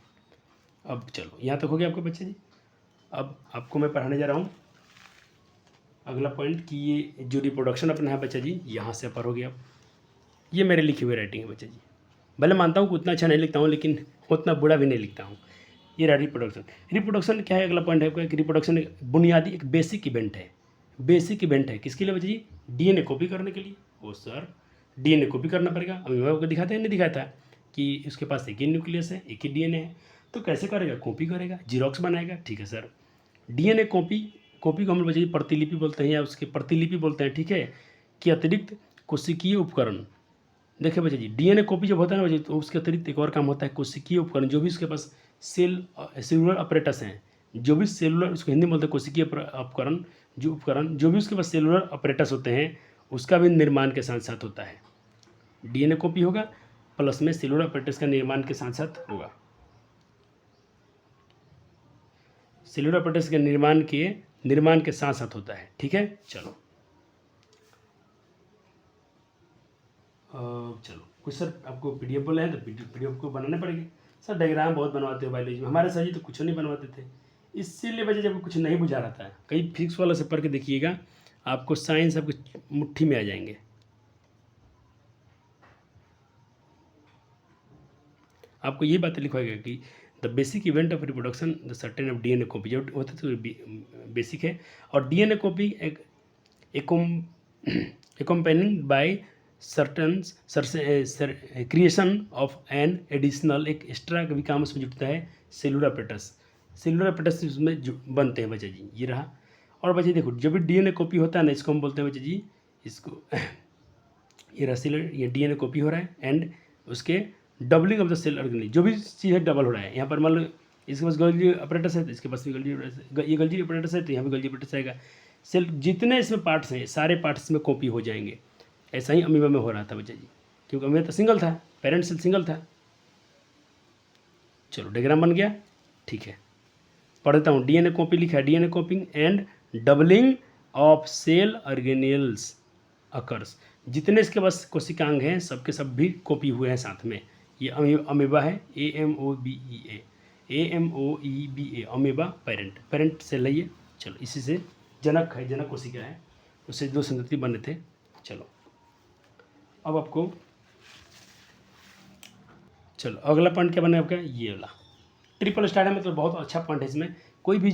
अब चलो यहाँ तक हो गया आपके बच्चे जी। अब आपको मैं पढ़ाने जा रहा हूँ अगला पॉइंट कि ये जो रिप्रोडक्शन अपना है बच्चा जी, यहाँ से पढ़ोगे आप। ये मेरे लिखी हुई राइटिंग है बच्चा जी, भले मानता हूँ कि उतना अच्छा नहीं लिखता हूँ लेकिन उतना बुरा भी नहीं लिखता हूँ। ये रहा रिप्रोडक्शन। रिप्रोडक्शन क्या है? अगला पॉइंट है आपका कि रिप्रोडक्शन एक बुनियादी एक बेसिक इवेंट है। बेसिक इवेंट है किसके लिए बच्चा जी? डीएनए कॉपी करने के लिए। ओ सर, डीएनए कॉपी करना पड़ेगा। अमीबा को दिखाते हैं, नहीं दिखाता कि उसके पास एक ही न्यूक्लियस है, एक ही डीएनए है, तो कैसे करेगा? कॉपी करेगा, जीरोक्स बनाएगा। ठीक है सर, डीएनए कॉपी, कॉपी को हम लोग बच्चा जी प्रतिलिपि बोलते हैं या उसके प्रतिलिपि बोलते हैं। ठीक है, कि अतिरिक्त कोशिकीय उपकरण। देखिए बच्चा जी, डीएनए कॉपी जब होता है ना बच्चा, तो उसके अतिरिक्त एक और काम होता है, कोशिकीय उपकरण। जो भी उसके पास सेलुलर अपरेटस हैं, जो भी सेलुलर, उसको हिंदी में बोलते हैं कोशिकीय उपकरण, जो भी उसके पास सेलुलर अपरेटस होते हैं, उसका भी निर्माण के साथ साथ होता है। डीएनए कॉपी होगा प्लस में सेलुलर अपरेटस का निर्माण के साथ साथ होगा। सेलुलर अपरेटस के निर्माण के साथ साथ होता है। ठीक है, चलो चलो कुछ सर आपको पीडीएफ बोले हैं तो पीडीएफ को बनाने पड़ेगी। सर डायग्राम बहुत बनवाते हो बायोलॉजी में, हमारे सर जी तो कुछ नहीं बनवाते थे, इसीलिए वजह जब कुछ नहीं बुझा रहा था। कई फिजिक्स वाला से पढ़ के देखिएगा, आपको साइंस आपको मुट्ठी में आ जाएंगे। आपको ये बात लिखवाएगा कि the basic event of reproduction the certain of DNA copy, जब होता है तो बेसिक है। और DNA copy accompanied by certain creation of an additional, एक एक्स्ट्रा का भी काम उसमें जुटता है, सेलुलर अपरेटस। सेलुलर अपरेटस उसमें बनते हैं बच्चा जी, ये रहा। और बच्चे देखो, जब भी डीएनए कॉपी होता है ना, इसको हम बोलते हैं बच्चा जी, इसको ये रहा सेलुलर, ये डीएनए कॉपी हो रहा है एंड उसके doubling of the cell organism, जो भी चीज़ है डबल हो रहा है। यहाँ पर मान लो इसके पास गोल्जी अपरेटस है तो इसके पास भी ये गोल्जी अपरेटस है तो यहाँ भी गोल्जी अपरेटस आएगा। सेल जितने इसमें पार्ट्स हैं, सारे पार्ट्स में कॉपी हो जाएंगे। ऐसा ही अमीबा में हो रहा था बच्चा जी, क्योंकि अमीबा तो सिंगल था, पेरेंट सेल सिंगल था। चलो डायग्राम बन गया। ठीक है, पढ़ देता हूँ। डीएनए कॉपी लिखा है, DNA copying and doubling of cell organelles occurs. जितने इसके पास कोशिकांग हैं सबके सब भी कॉपी हुए हैं साथ में। ये अमीबा है, AMOEBA, अमीबा पेरेंट सेल है ये। चलो इसी से जनक है, जनक कोशिका है, उससे दो संतति बने थे। चलो अब आपको, चलो अगला पॉइंट क्या बने आपका, ये वाला ट्रिपल स्टार है, मतलब बहुत अच्छा पॉइंट है। इसमें कोई भी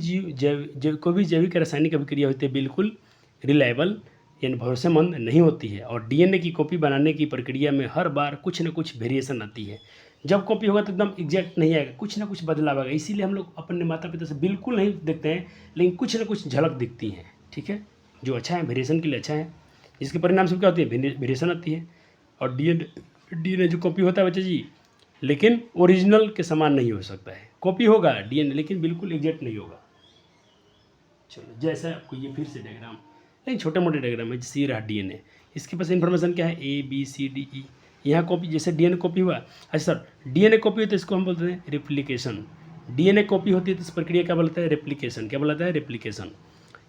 कोई भी जैविक रासायनिक अभिक्रिया होती है बिल्कुल रिलायबल यानी भरोसेमंद नहीं होती है। और डीएनए की कॉपी बनाने की प्रक्रिया में हर बार कुछ न कुछ वेरिएशन आती है। जब कॉपी होगा तो एकदम एग्जैक्ट नहीं आएगा, कुछ ना कुछ बदलाव आएगा। इसीलिए हम लोग अपने माता पिता से बिल्कुल नहीं देखते हैं, लेकिन कुछ ना कुछ झलक दिखती है। ठीक है, जो अच्छा है वेरिएशन के लिए अच्छा है, जिसके परिणाम से क्या होती है, वेरिएशन आती है। और डीएनए जो कॉपी होता है बच्चे जी, लेकिन ओरिजिनल के समान नहीं हो सकता है। कॉपी होगा डीएनए लेकिन बिल्कुल एग्जैक्ट नहीं होगा। चलो जैसा आपको ये फिर से डायग्राम, लेकिन छोटे मोटे डायग्राम है। जैसे ये रहा डीएनए, इसके पास इन्फॉर्मेशन क्या है, ABCDE। यहाँ कॉपी, जैसे डीएनए कॉपी हुआ। अच्छा सर, डीएनए कॉपी होती है इसको हम बोलते हैं रेप्लिकेशन। डीएनए कॉपी होती है तो इस प्रक्रिया क्या बोलता है, रेप्लिकेशन। क्या बोलता है, रेप्लिकेशन।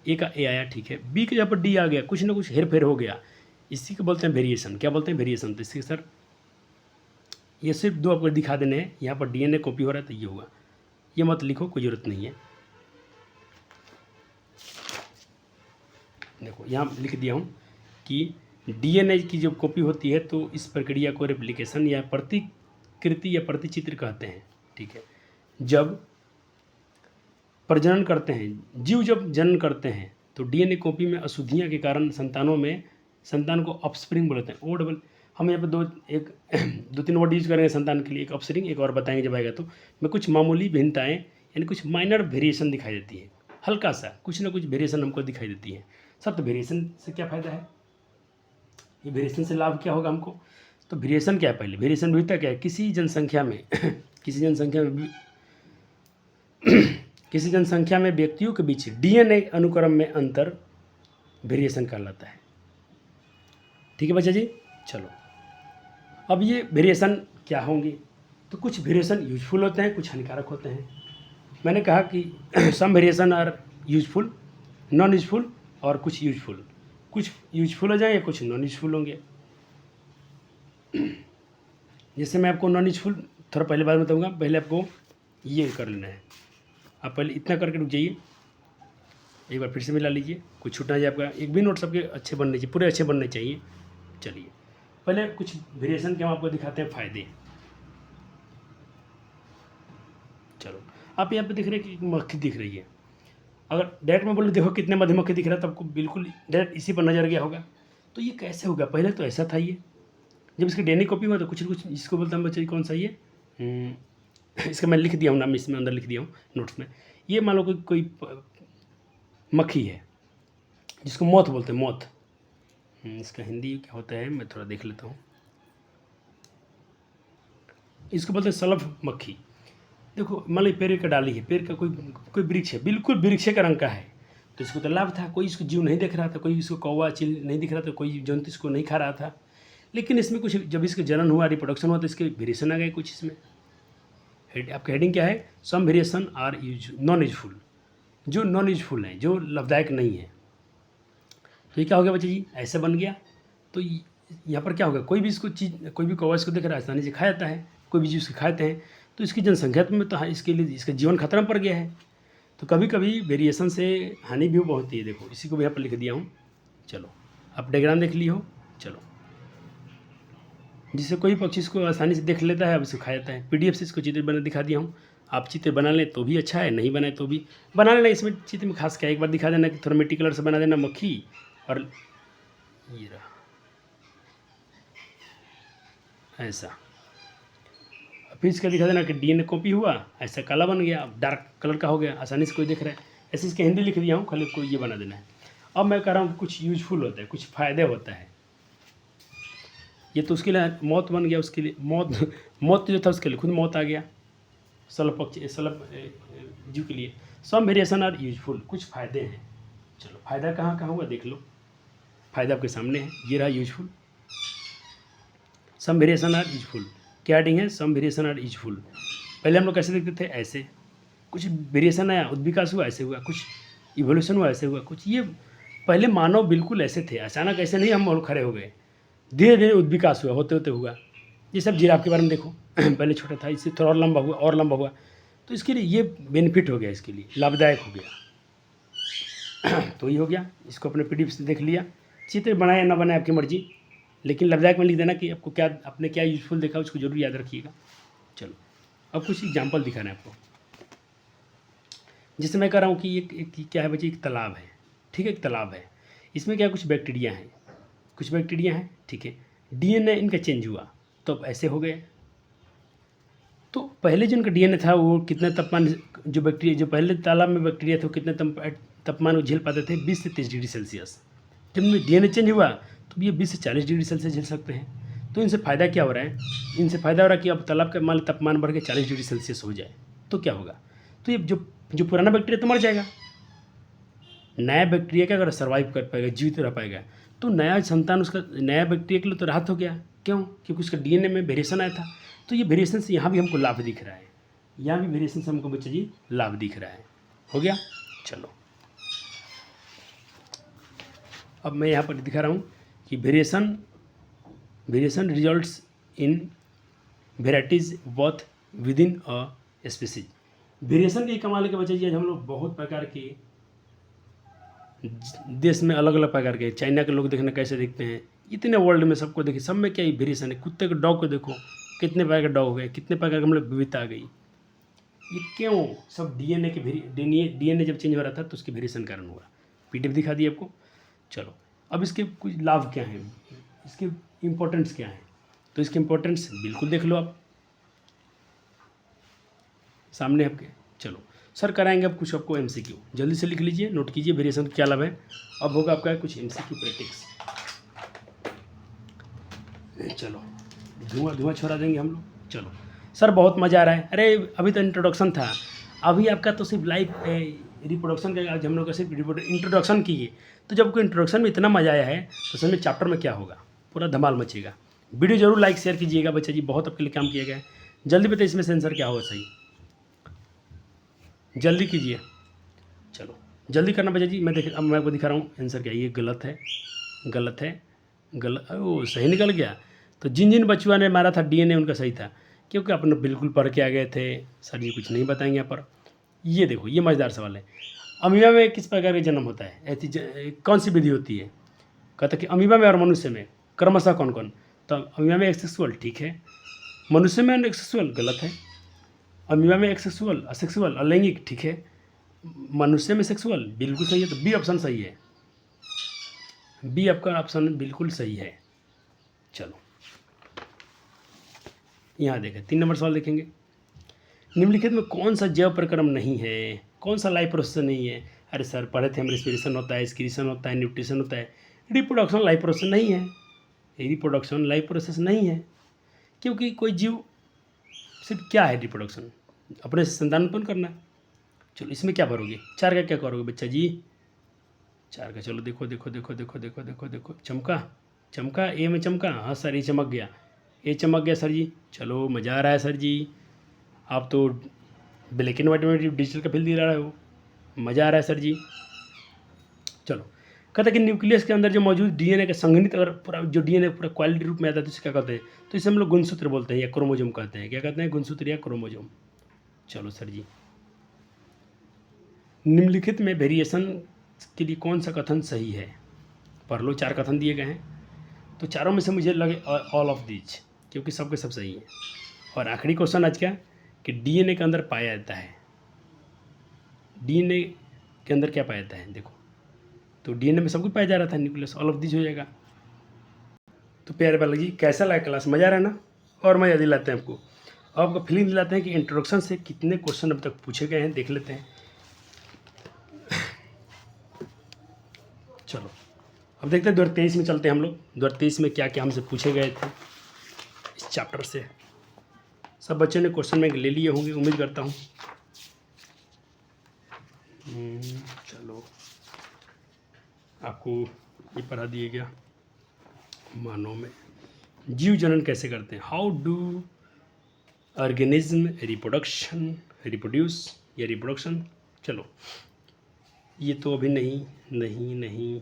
ए का ए आया, ठीक है। बी के जहाँ पर डी आ गया, कुछ ना कुछ हेर फेर हो गया, इसी को बोलते हैं वेरिएशन। क्या बोलते हैं, वेरिएशन। तो इसके सर ये सिर्फ दो आपको दिखा देने हैं। यहाँ पर डीएनए कॉपी हो रहा है तो ये हुआ, ये मत लिखो, कोई ज़रूरत नहीं है। देखो यहाँ लिख दिया हूँ कि डीएनए की जब कॉपी होती है तो इस प्रक्रिया को रेप्लिकेशन या प्रतिकृति या प्रतिचित्र कहते हैं। ठीक है, जब प्रजनन करते हैं, जीव जब जनन करते हैं तो डीएनए कॉपी में अशुद्धियाँ के कारण संतान को ऑफस्प्रिंग बोलते हैं। ओ डबल, हम यहाँ पर दो तीन वर्ड यूज करेंगे संतान के लिए, एक ऑफस्प्रिंग, एक और बताएंगे जब आएगा तो। में कुछ मामूली भिन्नताएँ यानी कुछ माइनर वेरिएशन दिखाई देती है, हल्का सा कुछ ना कुछ वेरिएशन हमको दिखाई देती है। सर तो वेरिएशन से क्या फ़ायदा है, ये वेरिएशन से लाभ क्या होगा हमको? तो वेरिएशन क्या है, पहले वेरिएशन विविधता क्या है, किसी जनसंख्या में किसी जनसंख्या में व्यक्तियों के बीच डीएनए अनुक्रम में अंतर वेरिएशन कहलाता है। ठीक है बच्चा जी। चलो अब ये वेरिएशन क्या होंगे, तो कुछ वेरिएशन यूजफुल होते हैं, कुछ हानिकारक होते हैं। मैंने कहा कि some variation are useful, non useful और कुछ यूजफुल। कुछ यूजफुल हो जाएंगे, कुछ नॉन यूजफुल होंगे। जैसे मैं आपको नॉन यूजफुल थोड़ा पहले बात बताऊंगा। पहले आपको ये कर लेना है, आप पहले इतना करके रुक जाइए, एक बार फिर से मिला लीजिए, कुछ छूटना चाहिए आपका। एक भी नोट सबके अच्छे बनने चाहिए, पूरे अच्छे बनने चाहिए। चलिए पहले कुछ वेरिएशन के हम आपको दिखाते हैं फ़ायदे। चलो आप यहाँ पे दिख रहे हैं कि मक्खी दिख रही है। अगर डायरेक्ट में बोले देखो कितने मधुमक्खी दिख रहा है, तो आपको बिल्कुल डायरेक्ट इसी पर नजर गया होगा। तो ये कैसे होगा, पहले तो ऐसा था ये। जब इसकी डीएनए कॉपी हुआ तो कुछ न कुछ इसको बोलता हूँ बच्चे कौन सा ये इसका मैं लिख दिया हूँ नाम, इसमें अंदर लिख दिया हूँ नोट्स में। ये मान लो कोई मक्खी है जिसको मौत बोलते हैं, मौत। इसका हिंदी क्या होता है मैं थोड़ा देख लेता हूँ। इसको बोलते हैं सलभ मक्खी। देखो मान लो पेड़ का डाली है, पेड़ का कोई वृक्ष है, बिल्कुल वृक्ष का रंग का है, तो इसको तो लाभ था। कोई इसको जीव नहीं देख रहा था, कोई इसको कौवा चील नहीं दिख रहा था, कोई जंतु इसको नहीं खा रहा था। लेकिन इसमें कुछ जब इसका जनन हुआ, रिप्रोडक्शन हुआ, तो इसके वेरिएशन आ गए कुछ इसमें। आपका हेडिंग क्या है, some variation are non useful. जो नॉन यूजफुल है, जो लाभदायक नहीं है। तो ये क्या हो गया बच्चे जी, ऐसे बन गया। तो यहाँ पर क्या होगा, कोई भी इसको चीज़, कोई भी कौवा इसको देख रहा है, आसानी से खा जाता है, कोई भी जीव इसको खाते हैं, तो इसकी जनसंख्या में तो इसके लिए इसका जीवन खतरा में पड़ गया है। तो कभी कभी वेरिएशन से हानि भी बहुत होती है। देखो इसी को भी यहाँ पर लिख दिया हूँ। चलो आप डायग्राम देख लिए हो। चलो जिससे कोई पक्षी इसको आसानी से देख लेता है, अब इसको खा जाता है। पीडीएफ से इसको चित्र बना दिखा दिया हूँ। आप चित्र बना लें तो भी अच्छा है, नहीं बनाए तो भी बना लेना। इसमें चित्र में खास क्या एक बार दिखा देना कि थोड़ा मिट्टी कलर से बना देना मक्खी, और ये रहा ऐसा। फिर इसका दिखा देना कि डीएनए कॉपी हुआ, ऐसा काला बन गया, अब डार्क कलर का हो गया, आसानी से कोई देख रहा है। ऐसे इसके हिंदी लिख दिया हूँ, खाली कोई ये बना देना है। अब मैं कह रहा हूँ कि कुछ यूजफुल होता है, कुछ फ़ायदे होता है। ये तो उसके लिए मौत बन गया, उसके लिए मौत जो था उसके लिए खुद मौत आ गया, सलभ पक्षी सलभ जीव के लिए। सम वेरिएशन आर यूजफुल, कुछ फ़ायदे हैं। चलो फ़ायदा कहाँ कहाँ हुआ देख लो। फ़ायदा आपके सामने है, ये रहा useful. Some variation are useful, क्या हेडिंग है, सम वेरिएशन आर यूजफुल। पहले हम लोग कैसे देखते थे, ऐसे कुछ वेरिएशन आया, उद्विकास हुआ, ऐसे हुआ, कुछ इवोल्यूशन हुआ, ऐसे हुआ कुछ। ये पहले मानव बिल्कुल ऐसे थे, अचानक ऐसे नहीं हम खड़े हो गए, धीरे धीरे उद्विकास हुआ, होते होते हुआ। ये सब जिराफ के बारे में देखो पहले छोटा था, इससे थोड़ा और लंबा हुआ, और लंबा हुआ, तो इसके लिए ये बेनिफिट हो गया, इसके लिए लाभदायक हो गया। तो ये हो गया, इसको अपने पीडीएफ से देख लिया। चित्र बनाए ना बनाए आपकी मर्जी, लेकिन लाभदायक में लिख देना कि आपको क्या, आपने क्या यूजफुल देखा उसको जरूर याद रखिएगा। चलो अब कुछ एग्जाम्पल दिखाना है आपको। जिससे मैं कह रहा हूँ कि एक क्या है बच्चे, एक तालाब है, ठीक है, एक तालाब है। इसमें क्या कुछ बैक्टीरिया हैं, कुछ बैक्टीरिया हैं, ठीक है। डीएनए इनका चेंज हुआ तो अब ऐसे हो गए। तो पहले जो इनका डीएनए था वो कितने तापमान, जो बैक्टीरिया जो पहले तालाब में बैक्टीरिया थे वो कितने तापमान को झेल पाते थे, 20 से 30 डिग्री सेल्सियस। जब इनमें डीएनए चेंज हुआ तो ये 20 से 40 डिग्री सेल्सियस झेल सकते हैं। तो इनसे फ़ायदा क्या हो रहा है, इनसे फ़ायदा हो रहा है कि अब तालाब का मान तापमान बढ़ के 40 डिग्री सेल्सियस हो जाए तो क्या होगा, तो ये जो पुराना बैक्टीरिया तो मर जाएगा, नया बैक्टीरिया क्या अगर सर्वाइव कर पाएगा, जीवित रह पाएगा। तो नया संतान उसका नया बैक्टीरिया के लिए तो राहत हो गया। क्यों, क्योंकि उसका डीएनए में वेरिएशन आया था। तो ये वेरिएशन से यहाँ भी हमको लाभ दिख रहा है, यहाँ भी वेरिएशन से हमको बच्चे जी लाभ दिख रहा है। हो गया। चलो अब मैं यहाँ पर दिखा रहा हूँ कि variation results in varieties both with in a species. Variation के कमाल के बच्चे जी आज हम लोग बहुत प्रकार के देश में अलग अलग प्रकार के, चाइना के लोग देखना कैसे देखते हैं, इतने वर्ल्ड में सबको देखिए, सब में क्या ही वेरिएशन है। कुत्ते के डॉग को देखो, कितने प्रकार के डॉग हो गए, कितने प्रकार के हम लोग विविधता आ गई। ये क्यों, सब डीएनए के डीएनए जब चेंज हो रहा था तो उसके वेरिएशन कारण हुआ। पीडीएफ दिखा दिया आपको। चलो अब इसके कुछ लाभ क्या हैं, इसके इम्पोर्टेंस क्या है, तो इसके इम्पोर्टेंस बिल्कुल देख लो आप सामने आपके। चलो सर कराएंगे अब कुछ आपको एमसीक्यू, जल्दी से लिख लीजिए, नोट कीजिए वेरिएशन क्या लाभ है। अब होगा आपका कुछ एमसीक्यू प्रैक्टिस। चलो धुआं छोड़ा देंगे हम लोग। चलो सर बहुत मज़ा आ रहा है, अरे अभी तो इंट्रोडक्शन था, अभी आपका तो सिर्फ लाइफ रिप्रोडक्शन का आज हम लोग का सिर्फ इंट्रोडक्शन की है। तो जब आपको इंट्रोडक्शन में इतना मज़ा आया है तो समझ में चैप्टर में क्या होगा, पूरा धमाल मचेगा। वीडियो जरूर लाइक शेयर कीजिएगा बच्चा जी, बहुत आपके लिए काम किया गया है। जल्दी बताइए इसमें से आंसर क्या होगा सही, जल्दी कीजिए। चलो जल्दी करना बच्चा जी, अब मैं आपको दिखा रहा हूँ आंसर क्या है। ये गलत है, गलत है, गलत, ओ सही निकल गया। तो जिन जिन बच्चों ने मारा था डीएनए उनका सही था, क्योंकि अपने बिल्कुल पढ़ के आ गए थे। सर जी कुछ नहीं बताएंगे यहाँ पर। ये देखो ये मज़ेदार सवाल है, अमीबा में किस प्रकार का जन्म होता है, ऐसी कौन सी विधि होती है। कहता कि अमीबा में और मनुष्य में क्रमशः कौन कौन। तो अमीबा में एक्सेक्सुअल ठीक है, मनुष्य में एक्सेक्सुअल गलत है। अमीबा में एक्सेक्सुअल असेक्सुअल अलैंगिक ठीक है, मनुष्य में सेक्सुअल बिल्कुल सही है। तो बी ऑप्शन सही है, बी आपका ऑप्शन बिल्कुल सही है। चलो यहाँ देखें 3 नंबर सवाल देखेंगे। निम्नलिखित में कौन सा जैव प्रक्रम नहीं है, कौन सा लाइफ प्रोसेस नहीं है। अरे सर पढ़े थे हम, रेस्पिरेशन होता है, एक्सक्रीशन होता है, न्यूट्रिशन होता है, रिप्रोडक्शन लाइफ प्रोसेस नहीं है। रिप्रोडक्शन लाइफ प्रोसेस नहीं है, क्योंकि कोई जीव सिर्फ क्या है रिप्रोडक्शन, अपने से संतान उत्पन्न करना। चलो इसमें क्या भरोगे, 4 का क्या करोगे बच्चा जी, 4 का। चलो देखो देखो देखो देखो देखो देखो देखो, चमका चमका, ए में चमका, हाँ सर ये चमक गया, ये चमक गया सर जी। चलो मज़ा आ रहा है सर जी, आप तो ब्लैक एंड वाइट में डिजिटल का फील दे रहे हो, मज़ा आ रहा है सर जी। चलो कहते हैं कि न्यूक्लियस के अंदर जो मौजूद डीएनए का संघनित अगर पूरा जो डीएनए पूरा क्वालिटी रूप में आता है तो इसे क्या कहते हैं, तो इसे हम लोग गुणसूत्र बोलते हैं या क्रोमोजोम कहते हैं। क्या कहते हैं, गुणसूत्र या क्रोमोजोम। चलो सर जी, निम्नलिखित में वेरिएशन के लिए कौन सा कथन सही है, पढ़ लो। 4 कथन दिए गए हैं, तो चारों में से मुझे लगे ऑल ऑफ दीज, क्योंकि सबके सब सही है। और आखिरी क्वेश्चन आज क्या, कि डीएनए के अंदर पाया जाता है, डीएनए के अंदर क्या पाया जाता है देखो, तो डीएनए में सब कुछ पाया जा रहा था, न्यूक्लियस, ऑल ऑफ दीज हो जाएगा। तो प्यारे बालक जी कैसा लगा क्लास, मज़ा आ रहा है ना, और मज़ा दिलाते हैं आपको, और आपको फीलिंग दिलाते हैं कि इंट्रोडक्शन से कितने क्वेश्चन अब तक पूछे गए हैं, देख लेते हैं। चलो अब देखते हैं 2023 में चलते हैं हम लोग, 2023 में क्या क्या हमसे पूछे गए थे इस चैप्टर से। सब बच्चों ने क्वेश्चन बैंक ले लिए होंगे, उम्मीद करता हूँ। चलो आपको ये पढ़ा दिया गया, मानव में जीव जनन कैसे करते हैं, हाउ डू ऑर्गेनिज्म रिप्रोड्यूस या रिप्रोडक्शन। चलो ये तो अभी नहीं,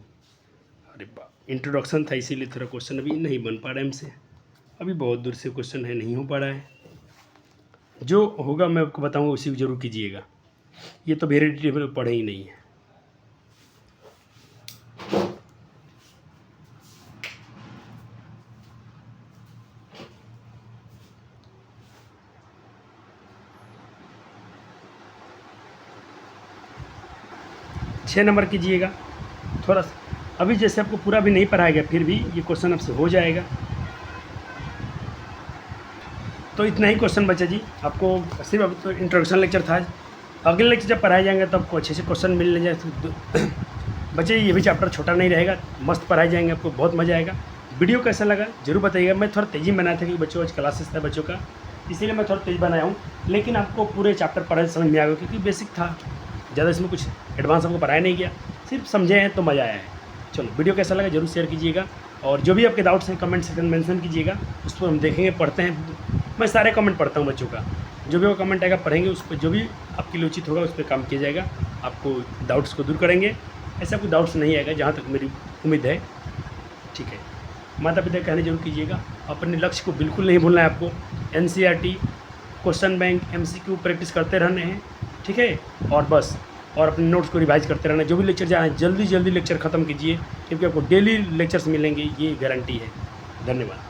अरे बाप इंट्रोडक्शन था इसीलिए थोड़ा क्वेश्चन अभी नहीं बन पा रहा है हमसे, अभी बहुत दूर से क्वेश्चन है, नहीं हो पा रहा है। जो होगा मैं आपको बताऊंगा, उसी को जरूर कीजिएगा। ये तो हेरेडिटी टेबल पढ़े ही नहीं है। छः नंबर कीजिएगा थोड़ा सा, अभी जैसे आपको पूरा भी नहीं पढ़ाया गया फिर भी ये क्वेश्चन आपसे हो जाएगा। तो इतना ही क्वेश्चन बचा जी, आपको सिर्फ अब तो इंट्रोडक्शन लेक्चर था। अगले लेक्चर जब पढ़ाए जाएंगे तब आपको अच्छे से क्वेश्चन मिलने जाए। तो बच्चे ये भी चैप्टर छोटा नहीं रहेगा, मस्त पढ़ाए जाएंगे, आपको बहुत मज़ा आएगा। वीडियो कैसा लगा जरूर बताइएगा। मैं थोड़ा तेज़ी में बनाया था कि बच्चों आज क्लासेस था बच्चों का, इसीलिए मैं थोड़ा तेज़ बनाया हूँ, लेकिन आपको पूरे चैप्टर पढ़ाए समझ में आ गया, क्योंकि बेसिक था, ज़्यादा इसमें कुछ एडवांस आपको पढ़ाया नहीं गया, सिर्फ समझे हैं तो मज़ा आया है। चलो वीडियो कैसा लगा जरूर शेयर कीजिएगा, और जो भी आपके डाउट्स हैं कमेंट सेक्शन में मेंशन कीजिएगा, उस पर हम देखेंगे, पढ़ते हैं। मैं सारे कमेंट पढ़ता हूँ बच्चों का, जो भी वो कमेंट आएगा पढ़ेंगे, उस पर जो भी आपके लिए उचित होगा उस पर काम किया जाएगा, आपको डाउट्स को दूर करेंगे। ऐसा कोई डाउट्स नहीं आएगा जहाँ तक मेरी उम्मीद है, ठीक है। माता पिता कहने जरूर कीजिएगा, अपने लक्ष्य को बिल्कुल नहीं भूलना है आपको। NCERT, question bank, MCQ practice करते रहने हैं, ठीक है, और बस, और अपने नोट्स को रिवाइज करते रहना। जो भी लेक्चर जा रहे हैं जल्दी जल्दी लेक्चर ख़त्म कीजिए, क्योंकि आपको डेली लेक्चर्स मिलेंगे, ये गारंटी है। धन्यवाद।